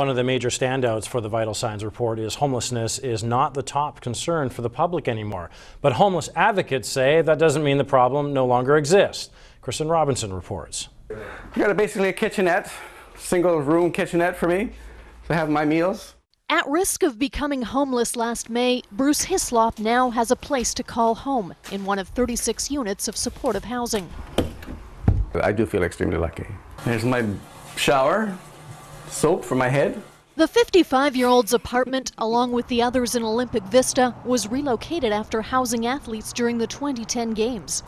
One of the major standouts for the Vital Signs report is homelessness is not the top concern for the public anymore. But homeless advocates say that doesn't mean the problem no longer exists. Kristen Robinson reports. You got basically a kitchenette, single room kitchenette for me to have my meals. At risk of becoming homeless last May, Bruce Hislop now has a place to call home in one of 36 units of supportive housing. I do feel extremely lucky. Here's my shower, soap for my head. The 55-year-old's apartment, along with the others in Olympic Vista, was relocated after housing athletes during the 2010 games.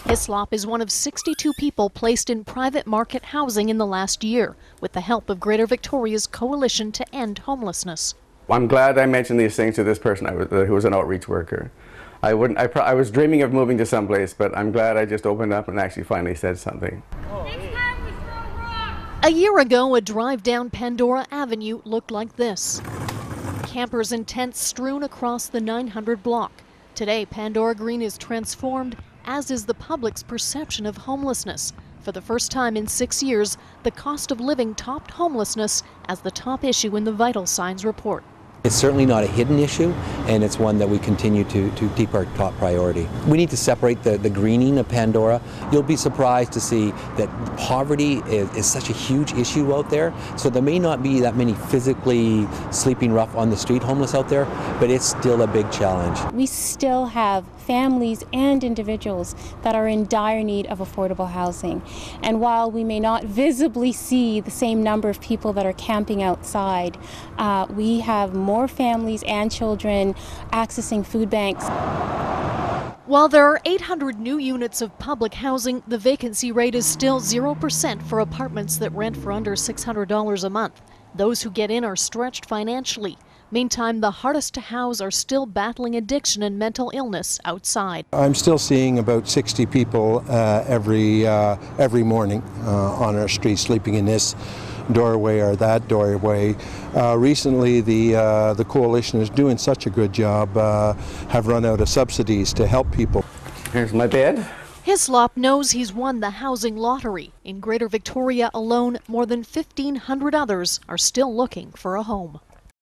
Hislop is one of 62 people placed in private market housing in the last year, with the help of Greater Victoria's Coalition to End Homelessness. I'm glad I mentioned these things to this person who was an outreach worker. I was dreaming of moving to someplace, but I'm glad I just opened up and actually finally said something. A year ago, a drive down Pandora Avenue looked like this. Campers and tents strewn across the 900 block. Today, Pandora Green is transformed, as is the public's perception of homelessness. For the first time in 6 years, the cost of living topped homelessness as the top issue in the Vital Signs report. It's certainly not a hidden issue, and it's one that we continue to keep our top priority. We need to separate the greening of Pandora. You'll be surprised to see that poverty is such a huge issue out there, so there may not be that many physically sleeping rough on the street homeless out there, but it's still a big challenge. We still have families and individuals that are in dire need of affordable housing. And while we may not visibly see the same number of people that are camping outside, we have more families and children accessing food banks. While there are 800 new units of public housing, the vacancy rate is still 0% for apartments that rent for under $600 a month. Those who get in are stretched financially. Meantime, the hardest to house are still battling addiction and mental illness outside. I'm still seeing about 60 people every morning on our street sleeping in this doorway or that doorway. Recently, the coalition is doing such a good job, have run out of subsidies to help people. Here's my bed. Hislop knows he's won the housing lottery. In Greater Victoria alone, more than 1,500 others are still looking for a home.